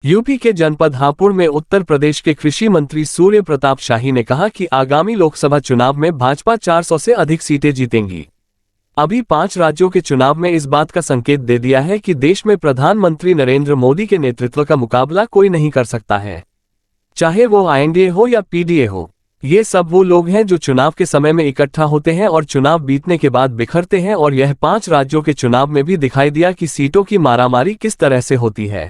UP के जनपद हापुड़ में उत्तर प्रदेश के कृषि मंत्री सूर्य प्रताप शाही ने कहा कि आगामी लोकसभा चुनाव में भाजपा 400 से अधिक सीटें जीतेंगी। अभी 5 राज्यों के चुनाव में इस बात का संकेत दे दिया है कि देश में प्रधानमंत्री नरेंद्र मोदी के नेतृत्व का मुकाबला कोई नहीं कर सकता है, चाहे वो एनडीए हो या पीडीए हो। ये सब वो लोग हैं जो चुनाव के समय में इकट्ठा होते हैं और चुनाव बीतने के बाद बिखरते हैं, और यह 5 राज्यों के चुनाव में भी दिखाई दिया कि सीटों की मारामारी किस तरह से होती है।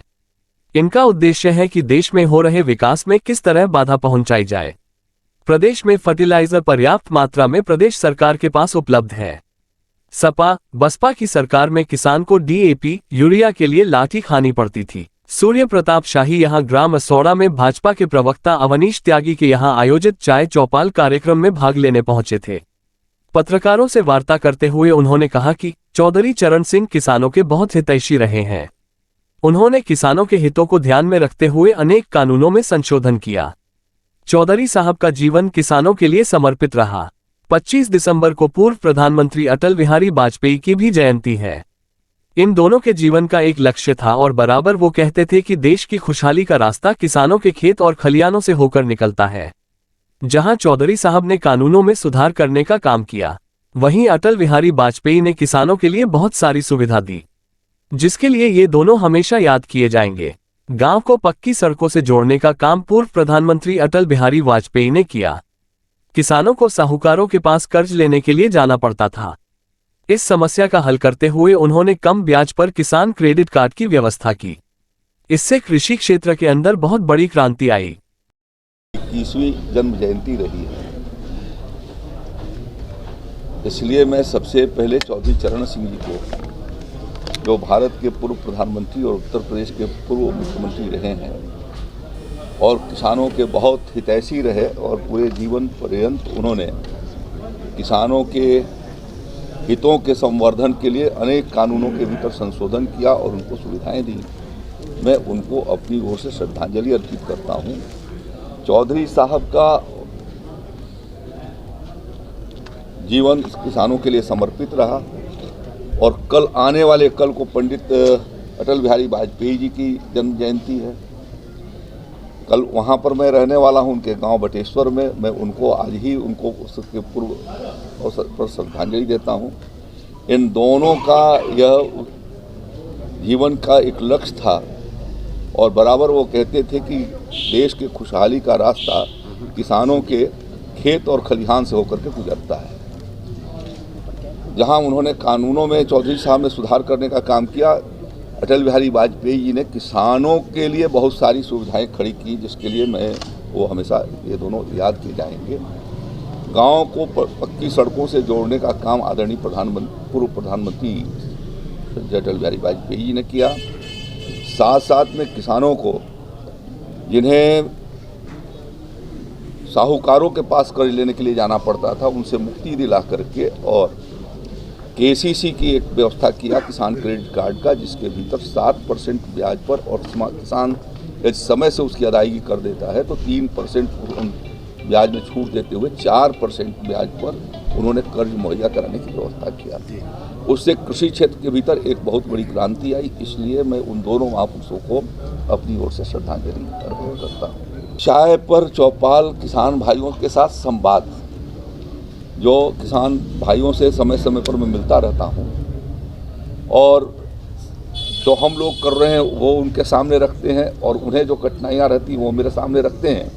इनका उद्देश्य है कि देश में हो रहे विकास में किस तरह बाधा पहुंचाई जाए। प्रदेश में फर्टिलाइजर पर्याप्त मात्रा में प्रदेश सरकार के पास उपलब्ध है। सपा बसपा की सरकार में किसान को डीएपी यूरिया के लिए लाठी खानी पड़ती थी। सूर्य प्रताप शाही यहां ग्राम असौड़ा में भाजपा के प्रवक्ता अवनीश त्यागी के यहां आयोजित चाय चौपाल कार्यक्रम में भाग लेने पहुंचे थे। पत्रकारों से वार्ता करते हुए उन्होंने कहा कि चौधरी चरण सिंह किसानों के बहुत हितैषी रहे हैं। उन्होंने किसानों के हितों को ध्यान में रखते हुए अनेक कानूनों में संशोधन किया। चौधरी साहब का जीवन किसानों के लिए समर्पित रहा। 25 दिसंबर को पूर्व प्रधानमंत्री अटल बिहारी वाजपेयी की भी जयंती है। इन दोनों के जीवन का एक लक्ष्य था और बराबर वो कहते थे कि देश की खुशहाली का रास्ता किसानों के खेत और खलियानों से होकर निकलता है। जहां चौधरी साहब ने कानूनों में सुधार करने का काम किया, वहीं अटल बिहारी वाजपेयी ने किसानों के लिए बहुत सारी सुविधा दी, जिसके लिए ये दोनों हमेशा याद किए जाएंगे। गांव को पक्की सड़कों से जोड़ने का काम पूर्व प्रधानमंत्री अटल बिहारी वाजपेयी ने किया। किसानों को साहूकारों के पास कर्ज लेने के लिए जाना पड़ता था। इस समस्या का हल करते हुए उन्होंने कम ब्याज पर किसान क्रेडिट कार्ड की व्यवस्था की। इससे कृषि क्षेत्र के अंदर बहुत बड़ी क्रांति आई। 21वीं जन्म जयंती रही है, इसलिए मैं सबसे पहले चौधरी चरण सिंह जी को, जो भारत के पूर्व प्रधानमंत्री और उत्तर प्रदेश के पूर्व मुख्यमंत्री रहे हैं और किसानों के बहुत हितैषी रहे और पूरे जीवन पर्यंत उन्होंने किसानों के हितों के संवर्धन के लिए अनेक कानूनों के भीतर संशोधन किया और उनको सुविधाएं दी। मैं उनको अपनी ओर से श्रद्धांजलि अर्पित करता हूं। चौधरी साहब का जीवन किसानों के लिए समर्पित रहा और कल आने वाले कल को पंडित अटल बिहारी वाजपेयी जी की जन्म जयंती है। कल वहाँ पर मैं रहने वाला हूँ, उनके गांव बटेश्वर में। मैं उनको आज ही उनको उसके पूर्व अवसर पर श्रद्धांजलि देता हूँ। इन दोनों का यह जीवन का एक लक्ष्य था और बराबर वो कहते थे कि देश के खुशहाली का रास्ता किसानों के खेत और खलिहान से होकर के गुजरता है। जहां उन्होंने कानूनों में चौधरी साहब ने सुधार करने का काम किया, अटल बिहारी वाजपेयी जी ने किसानों के लिए बहुत सारी सुविधाएं खड़ी की, जिसके लिए मैं वो हमेशा ये दोनों याद किए जाएंगे। गांव को पक्की सड़कों से जोड़ने का काम आदरणीय पूर्व प्रधानमंत्री अटल बिहारी वाजपेयी जी ने किया। साथ साथ में किसानों को, जिन्हें साहूकारों के पास कर्ज लेने के लिए जाना पड़ता था, उनसे मुक्ति दिला करके और केसीसी की एक व्यवस्था किया किसान क्रेडिट कार्ड का, जिसके भीतर 7% ब्याज पर, और किसान यदि समय से उसकी अदायगी कर देता है तो 3% ब्याज में छूट देते हुए 4% ब्याज पर उन्होंने कर्ज मुहैया कराने की व्यवस्था किया। उससे कृषि क्षेत्र के भीतर एक बहुत बड़ी क्रांति आई। इसलिए मैं उन दोनों महापुरुषों को अपनी ओर से श्रद्धांजलि अर्पित करता हूँ। चाय पर चौपाल किसान भाइयों के साथ संवाद, जो किसान भाइयों से समय समय पर मैं मिलता रहता हूं और जो हम लोग कर रहे हैं वो उनके सामने रखते हैं और उन्हें जो कठिनाइयां रहती हैं वो मेरे सामने रखते हैं,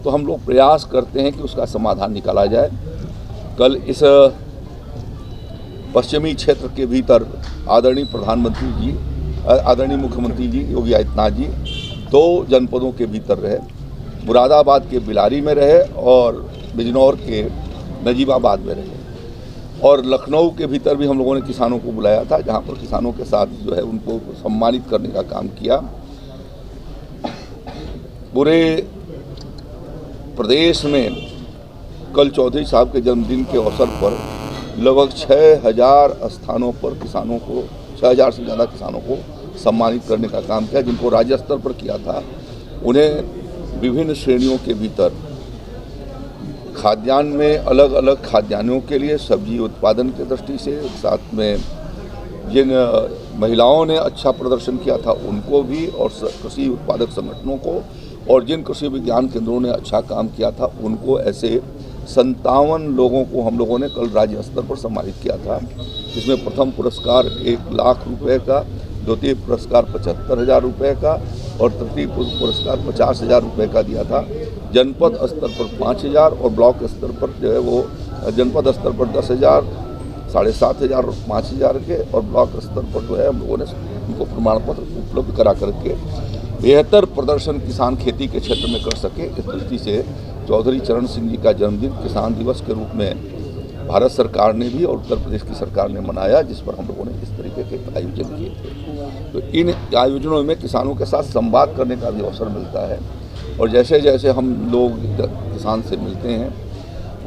तो हम लोग प्रयास करते हैं कि उसका समाधान निकाला जाए। कल इस पश्चिमी क्षेत्र के भीतर आदरणीय मुख्यमंत्री जी योगी आदित्यनाथ जी 2 जनपदों के भीतर रहे, मुरादाबाद के बिलारी में रहे और बिजनौर के नजीबाबाद में रहे, और लखनऊ के भीतर भी हम लोगों ने किसानों को बुलाया था, जहां पर किसानों के साथ जो है उनको सम्मानित करने का काम किया। पूरे प्रदेश में कल चौधरी साहब के जन्मदिन के अवसर पर लगभग 6000 स्थानों पर किसानों को, 6000 से ज़्यादा किसानों को सम्मानित करने का काम किया। जिनको राज्य स्तर पर किया था उन्हें विभिन्न श्रेणियों के भीतर खाद्यान्न में अलग अलग खाद्यान्नों के लिए, सब्जी उत्पादन की दृष्टि से, साथ में जिन महिलाओं ने अच्छा प्रदर्शन किया था उनको भी, और कृषि उत्पादक संगठनों को, और जिन कृषि विज्ञान केंद्रों ने अच्छा काम किया था उनको, ऐसे 57 लोगों को हम लोगों ने कल राज्य स्तर पर सम्मानित किया था। जिसमें प्रथम पुरस्कार 1 लाख रुपए का, द्वितीय पुरस्कार 75,000 रुपये का और तृतीय पुरस्कार 50,000 रुपये का दिया था। जनपद स्तर पर 5,000 और ब्लॉक स्तर पर जो है वो जनपद स्तर पर 10,000, 7,500 और 5,000 के, और ब्लॉक स्तर पर जो है हम लोगों ने उनको प्रमाण पत्र उपलब्ध करा करके बेहतर प्रदर्शन किसान खेती के क्षेत्र में कर सके। इस दृष्टि से चौधरी चरण सिंह जी का जन्मदिन किसान दिवस के रूप में भारत सरकार ने भी और उत्तर प्रदेश की सरकार ने मनाया, जिस पर हम लोगों ने इस तरीके के आयोजन किए थे। तो इन आयोजनों में किसानों के साथ संवाद करने का भी अवसर मिलता है, और जैसे जैसे हम लोग किसान से मिलते हैं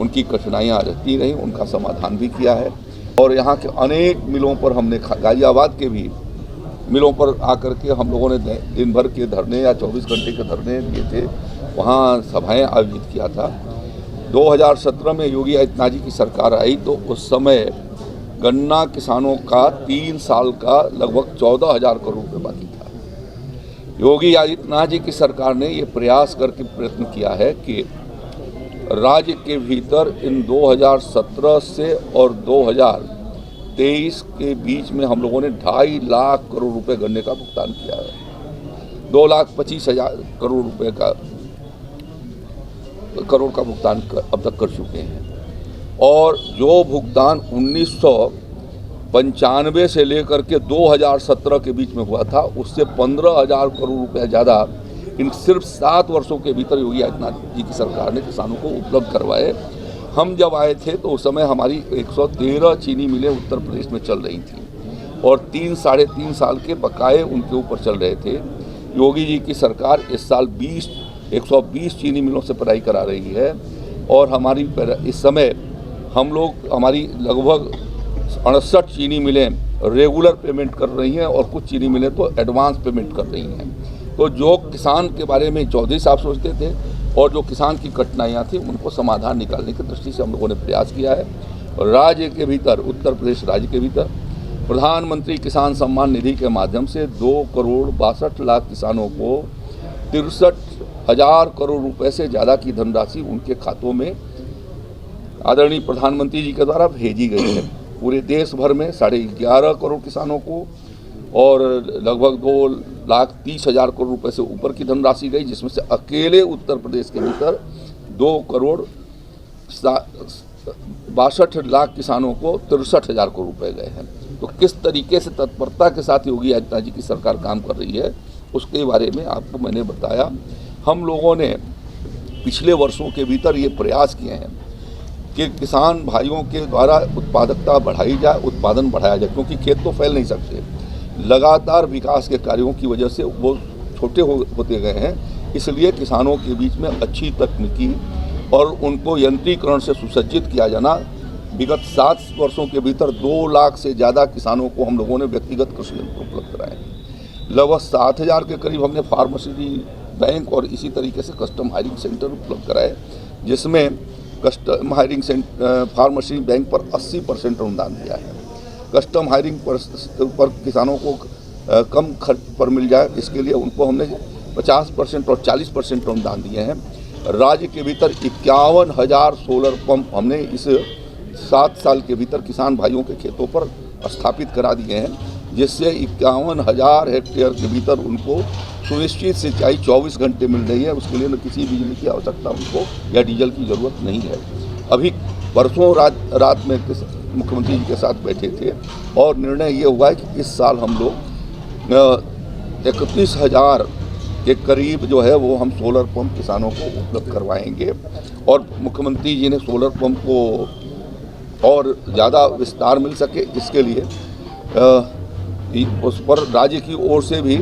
उनकी कठिनाइयाँ रहती रहीं, उनका समाधान भी किया है। और यहाँ के अनेक मिलों पर हमने, गाजियाबाद के भी मिलों पर आकर के हम लोगों ने दिन भर के धरने या 24 घंटे के धरने दिए थे, वहाँ सभाएं आयोजित किया था। 2017 में योगी आदित्यनाथ जी की सरकार आई तो उस समय गन्ना किसानों का 3 साल का लगभग 14,000 करोड़ रुपये बाकी था। योगी आदित्यनाथ जी की सरकार ने ये प्रयास करके प्रयत्न किया है कि राज्य के भीतर इन 2017 से और 2023 के बीच में हम लोगों ने 2.5 लाख करोड़ रुपए गन्ने का भुगतान किया है। 2,25,000 करोड़ रुपए का भुगतान अब तक कर चुके हैं। और जो भुगतान 1995 से लेकर के 2017 के बीच में हुआ था, उससे 15,000 करोड़ रुपए ज़्यादा इन सिर्फ 7 वर्षों के भीतर योगी आदित्यनाथ जी की सरकार ने किसानों को उपलब्ध करवाए। हम जब आए थे तो उस समय हमारी 113 चीनी मिलें उत्तर प्रदेश में चल रही थी और 3 साढ़े 3 साल के बकाये उनके ऊपर चल रहे थे। योगी जी की सरकार इस साल 120 चीनी मिलों से पेराई करा रही है, और हमारी इस समय हम लोग, हमारी लगभग 68 चीनी मिलें रेगुलर पेमेंट कर रही हैं और कुछ चीनी मिलें तो एडवांस पेमेंट कर रही हैं। तो जो किसान के बारे में चौधरी साहब सोचते थे और जो किसान की कठिनाइयाँ थी उनको समाधान निकालने की दृष्टि से हम लोगों ने प्रयास किया है। और राज्य के भीतर, उत्तर प्रदेश राज्य के भीतर प्रधानमंत्री किसान सम्मान निधि के माध्यम से 2,62,00,000 किसानों को 63,000 करोड़ रुपए से ज़्यादा की धनराशि उनके खातों में आदरणीय प्रधानमंत्री जी के द्वारा भेजी गई है। पूरे देश भर में 11.5 करोड़ किसानों को और लगभग 2,30,000 करोड़ रुपए से ऊपर की धनराशि गई, जिसमें से अकेले उत्तर प्रदेश के भीतर 2,62,00,000 किसानों को 63,000 करोड़ रुपए गए हैं। तो किस तरीके से तत्परता के साथ योगी आदित्यनाथ जी की सरकार काम कर रही है उसके बारे में आपको मैंने बताया। हम लोगों ने पिछले वर्षों के भीतर ये प्रयास किए हैं कि किसान भाइयों के द्वारा उत्पादकता बढ़ाई जाए, उत्पादन बढ़ाया जाए, क्योंकि खेत तो फैल नहीं सकते। लगातार विकास के कार्यों की वजह से वो छोटे होते गए हैं, इसलिए किसानों के बीच में अच्छी तकनीकी और उनको यंत्रीकरण से सुसज्जित किया जाना। विगत 7 वर्षों के भीतर 2 लाख से ज़्यादा किसानों को हम लोगों ने व्यक्तिगत कृषि यंत्र उपलब्ध कराए। लगभग 7,000 के करीब हमने फार्मेसी बैंक और इसी तरीके से कस्टम हायरिंग सेंटर उपलब्ध कराए, जिसमें कस्टम हायरिंग फार्मेसी बैंक पर 80% अनुदान दिया है। कस्टम हायरिंग पर किसानों को कम खर्च पर मिल जाए, इसके लिए उनको हमने 50% और 40% अनुदान दिए हैं। राज्य के भीतर 51,000 सोलर पंप हमने इस 7 साल के भीतर किसान भाइयों के खेतों पर स्थापित करा दिए हैं, जिससे 51,000 हेक्टेयर के भीतर उनको सुनिश्चित सिंचाई 24 घंटे मिल रही है। उसके लिए न किसी बिजली की आवश्यकता उनको या डीजल की ज़रूरत नहीं है। अभी परसों रात में मुख्यमंत्री जी के साथ बैठे थे और निर्णय ये हुआ है कि इस साल हम लोग 31,000 के करीब जो है वो हम सोलर पंप किसानों को उपलब्ध करवाएंगे। और मुख्यमंत्री जी ने सोलर पंप को और ज़्यादा विस्तार मिल सके, इसके लिए उस पर राज्य की ओर से भी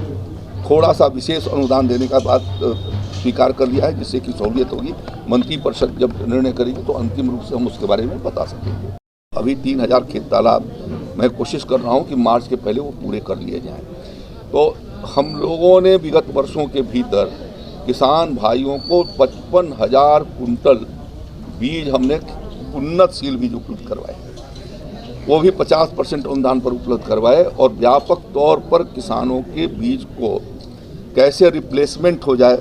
थोड़ा सा विशेष अनुदान देने का बात स्वीकार कर लिया है, जिससे कि सहूलियत होगी। मंत्रिपरिषद जब निर्णय करेगी तो अंतिम रूप से हम उसके बारे में बता सकेंगे। अभी 3,000 खेत तालाब मैं कोशिश कर रहा हूँ कि मार्च के पहले वो पूरे कर लिए जाएँ। तो हम लोगों ने विगत वर्षों के भीतर किसान भाइयों को 55,000 कुंटल बीज, हमने उन्नतशील बीज उपलब्ध करवाए हैं। वो भी 50% अनुदान पर उपलब्ध करवाए और व्यापक तौर पर किसानों के बीज को कैसे रिप्लेसमेंट हो जाए,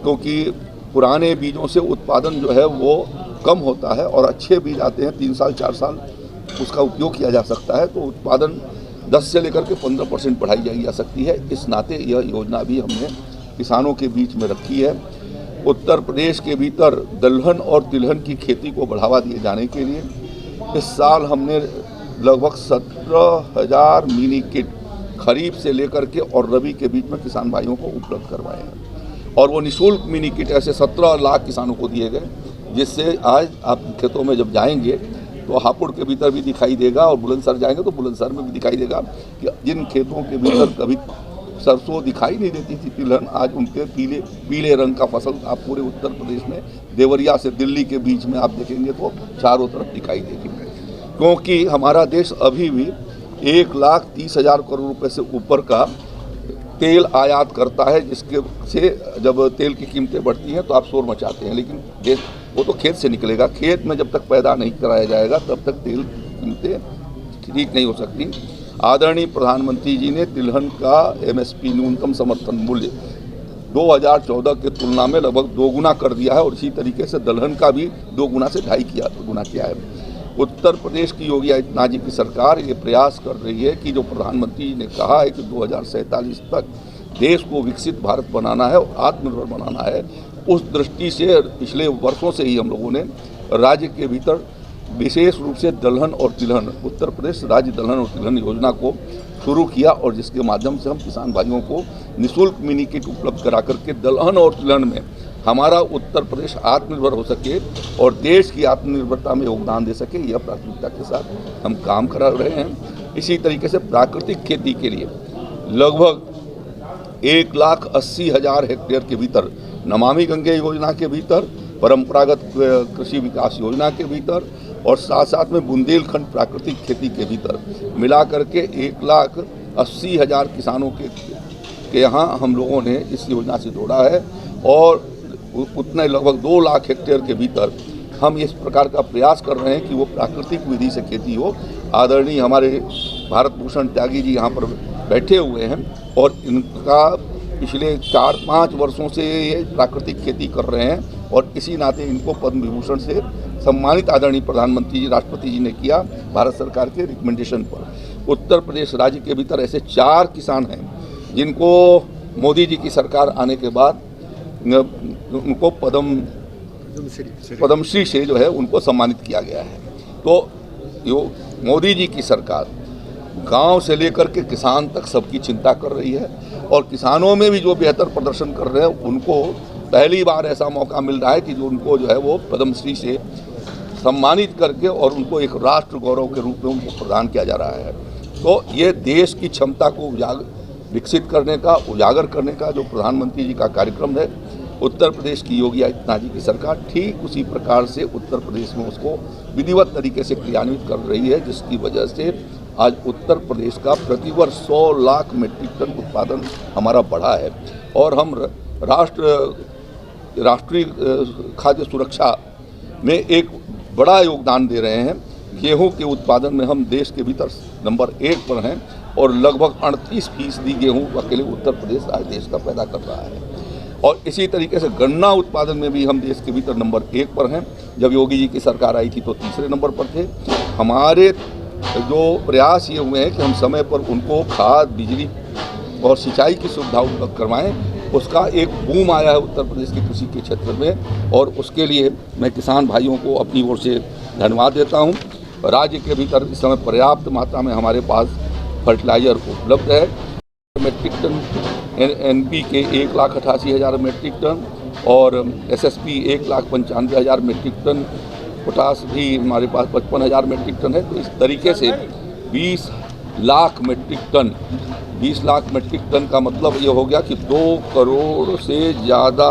क्योंकि पुराने बीजों से उत्पादन जो है वो कम होता है और अच्छे बीज आते हैं 3 साल 4 साल उसका उपयोग किया जा सकता है, तो उत्पादन 10 से लेकर के 15% बढ़ाई जा सकती है। इस नाते यह योजना भी हमने किसानों के बीच में रखी है। उत्तर प्रदेश के भीतर दलहन और तिलहन की खेती को बढ़ावा दिए जाने के लिए इस साल हमने लगभग 17,000 मिनी किट खरीफ से लेकर के और रबी के बीच में किसान भाइयों को उपलब्ध करवाए हैं और वो निःशुल्क मिनी किट ऐसे 17 लाख किसानों को दिए गए, जिससे आज आप खेतों में जब जाएंगे तो हापुड़ के भीतर भी दिखाई देगा और बुलंदशहर जाएंगे तो बुलंदशहर में भी दिखाई देगा कि जिन खेतों के भीतर कभी सरसों दिखाई नहीं देती थी तिलहन, आज उनके पीले रंग का फसल आप पूरे उत्तर प्रदेश में देवरिया से दिल्ली के बीच में आप देखेंगे तो चारों तरफ दिखाई देगी। क्योंकि हमारा देश अभी भी 1,30,000 करोड़ रुपए से ऊपर का तेल आयात करता है, जिसके से जब तेल की कीमतें बढ़ती हैं तो आप शोर मचाते हैं, लेकिन देश वो तो खेत से निकलेगा, खेत में जब तक पैदा नहीं कराया जाएगा तब तक तेल कीमतें ठीक नहीं हो सकती। आदरणीय प्रधानमंत्री जी ने तिलहन का MSP न्यूनतम समर्थन मूल्य 2014 के तुलना में लगभग 2 गुना कर दिया है और इसी तरीके से दलहन का भी 2 गुना से 2.5 गुना किया है। उत्तर प्रदेश की योगी आदित्यनाथ जी की सरकार ये प्रयास कर रही है कि जो प्रधानमंत्री जी ने कहा है कि 2047 तक देश को विकसित भारत बनाना है और आत्मनिर्भर बनाना है, उस दृष्टि से पिछले वर्षों से ही हम लोगों ने राज्य के भीतर विशेष रूप से दलहन और तिलहन उत्तर प्रदेश राज्य दलहन और तिलहन योजना को शुरू किया और जिसके माध्यम से हम किसान भाइयों को निःशुल्क मिनी किट उपलब्ध करा करके दलहन और तिलहन में हमारा उत्तर प्रदेश आत्मनिर्भर हो सके और देश की आत्मनिर्भरता में योगदान दे सके, यह प्राथमिकता के साथ हम काम करा रहे हैं। इसी तरीके से प्राकृतिक खेती के लिए लगभग 1,80,000 हेक्टेयर के भीतर नमामि गंगे योजना के भीतर, परंपरागत कृषि विकास योजना के भीतर और साथ साथ में बुंदेलखंड प्राकृतिक खेती के भीतर मिला करके 1,80,000 किसानों के यहाँ हम लोगों ने इस योजना से जोड़ा है और उतने लगभग 2 लाख हेक्टेयर के भीतर हम इस प्रकार का प्रयास कर रहे हैं कि वो प्राकृतिक विधि से खेती हो। आदरणीय हमारे भारत भूषण त्यागी जी यहाँ पर बैठे हुए हैं और इनका पिछले 4-5 वर्षों से ये प्राकृतिक खेती कर रहे हैं और इसी नाते इनको पद्म विभूषण से सम्मानित आदरणीय प्रधानमंत्री जी राष्ट्रपति जी ने किया भारत सरकार के रिकमेंडेशन पर। उत्तर प्रदेश राज्य के भीतर ऐसे 4 किसान हैं जिनको मोदी जी की सरकार आने के बाद उनको पद्मश्री से जो है उनको सम्मानित किया गया है। तो यो मोदी जी की सरकार गांव से लेकर के किसान तक सबकी चिंता कर रही है और किसानों में भी जो बेहतर प्रदर्शन कर रहे हैं उनको पहली बार ऐसा मौका मिल रहा है कि जो उनको जो है वो पद्मश्री से सम्मानित करके और उनको एक राष्ट्र गौरव के रूप में उनको प्रदान किया जा रहा है। तो ये देश की क्षमता को विकसित करने का, उजागर करने का जो प्रधानमंत्री जी का कार्यक्रम है, उत्तर प्रदेश की योगी आदित्यनाथ जी की सरकार ठीक उसी प्रकार से उत्तर प्रदेश में उसको विधिवत तरीके से क्रियान्वित कर रही है, जिसकी वजह से आज उत्तर प्रदेश का प्रतिवर्ष 100 लाख मीट्रिक टन उत्पादन हमारा बढ़ा है और हम राष्ट्रीय खाद्य सुरक्षा में एक बड़ा योगदान दे रहे हैं। गेहूं के उत्पादन में हम देश के भीतर नंबर 1 पर हैं और लगभग 38% गेहूं अकेले उत्तर प्रदेश आज देश का पैदा कर रहा है और इसी तरीके से गन्ना उत्पादन में भी हम देश के भीतर नंबर 1 पर हैं। जब योगी जी की सरकार आई थी तो तीसरे नंबर पर थे। हमारे जो प्रयास ये हुए हैं कि हम समय पर उनको खाद, बिजली और सिंचाई की सुविधा उपलब्ध करवाएं, उसका एक बूम आया है उत्तर प्रदेश के कृषि के क्षेत्र में और उसके लिए मैं किसान भाइयों को अपनी ओर से धन्यवाद देता हूं। राज्य के भीतर इस समय पर्याप्त मात्रा में हमारे पास फर्टिलाइजर उपलब्ध है। Metric ton NPK 1,88,000 metric ton और SSP 1,95,000 मेट्रिक टन, पोटास भी हमारे पास 55,000 मेट्रिक टन है। तो इस तरीके से 20 लाख मेट्रिक टन का मतलब ये हो गया कि 2 करोड़ से ज़्यादा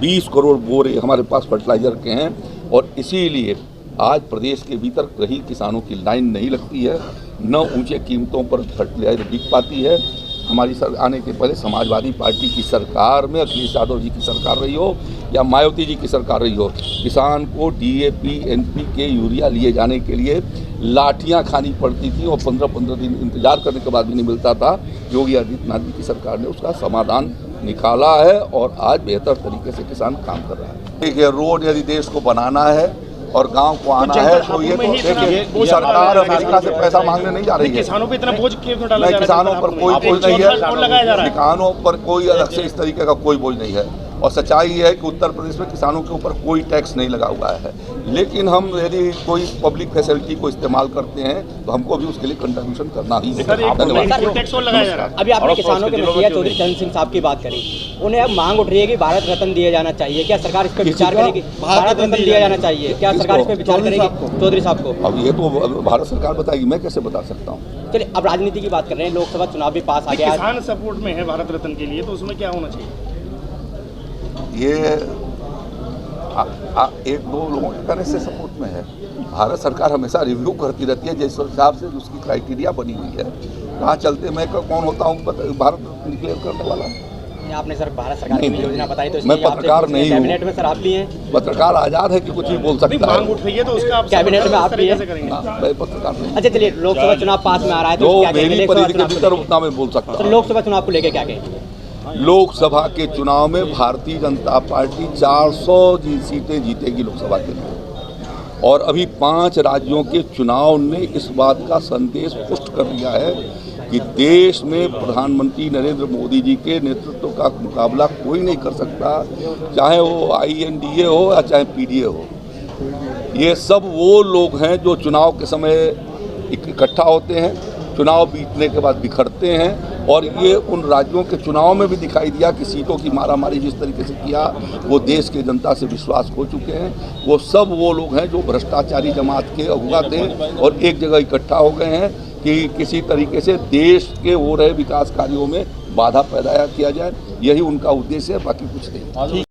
20 करोड़ बोरे हमारे पास फर्टिलाइजर के हैं और इसीलिए आज प्रदेश के भीतर कहीं किसानों की लाइन नहीं लगती है, न ऊंचे कीमतों पर फर्टिलाइजर बिक पाती है। हमारी आने के पहले समाजवादी पार्टी की सरकार में अखिलेश यादव जी की सरकार रही हो या मायावती जी की सरकार रही हो, किसान को DAP NPK यूरिया लिए जाने के लिए लाठियां खानी पड़ती थी और 15-15 दिन इंतजार करने के बाद भी नहीं मिलता था। योगी आदित्यनाथ जी की सरकार ने उसका समाधान निकाला है और आज बेहतर तरीके से किसान काम कर रहा है। देखिए, रोड यदि देश को बनाना है और गांव को आना है तो ये तो देखिए, सरकार अमेरिका से पैसा मांगने नहीं जा रही है। किसानों पे इतना बोझ क्यों डाला जा रहा है? किसानों पर कोई बोझ नहीं है, किसानों पर कोई अलग से इस तरीके का कोई बोझ नहीं है। और सच्चाई ये है कि उत्तर प्रदेश में किसानों के ऊपर कोई टैक्स नहीं लगा हुआ है, लेकिन हम यदि कोई पब्लिक फैसिलिटी को इस्तेमाल करते हैं तो हमको भी उसके लिए कंट्रीब्यूशन करना ही है। अभी आपने किसानों के मुखिया चौधरी चरण सिंह साहब की बात करी, उन्हें अब मांग उठ रही है कि भारत रत्न दिया जाना चाहिए, क्या सरकार इस पर विचार करेगी? भारत रत्न दिया जाना चाहिए, क्या सरकार इस पर विचार करेगी चौधरी साहब को? अब ये तो भारत सरकार बताएगी, मैं कैसे बता सकता हूँ। चलिए, अब राजनीति की बात कर रहे हैं, लोकसभा चुनाव भी पास आ गया। किसान सपोर्ट में है भारत रत्न के लिए, तो उसमें क्या होना चाहिए? ये एक दो लोगों के कहने से सपोर्ट में है। भारत सरकार हमेशा रिव्यू करती रहती है जिस हिसाब से उसकी क्राइटेरिया बनी हुई है। कहाँ चलते मैं कौन होता हूँ भारत डिक्लेयर करने वाला? आपने सर भारत सरकार की योजना बताई तो मैं पत्रकार नहीं हूँ। कैबिनेट में सर आप भी हैं। पत्रकार आजाद है कि कुछ भी बोल सकता है। मांग उठ रही है तो उसका आप कैबिनेट में आप भी हैं। मैं पत्रकार नहीं। अच्छा चलिए, लोकसभा चुनाव पास में आ रहा है तो क्या मेरी परिधि के भीतर उतना मैं बोल सकता हूँ। लोकसभा चुनाव को लेकर क्या कहें? लोकसभा के चुनाव में भारतीय जनता पार्टी 400 सीटें जीतेगी लोकसभा के लिए, और अभी 5 राज्यों के चुनाव ने इस बात का संदेश पुष्ट कर दिया है कि देश में प्रधानमंत्री नरेंद्र मोदी जी के नेतृत्व का मुकाबला कोई नहीं कर सकता, चाहे वो INDA हो या चाहे PDA हो। ये सब वो लोग हैं जो चुनाव के समय इकट्ठा होते हैं, चुनाव बीतने के बाद बिखरते हैं, और ये उन राज्यों के चुनाव में भी दिखाई दिया कि सीटों की मारामारी जिस तरीके से किया वो देश के जनता से विश्वास खो चुके हैं। वो सब वो लोग हैं जो भ्रष्टाचारी जमात के अगुवा थे और एक जगह इकट्ठा हो गए हैं कि किसी तरीके से देश के हो रहे विकास कार्यों में बाधा पैदा किया जाए। यही उनका उद्देश्य है, बाकी कुछ नहीं।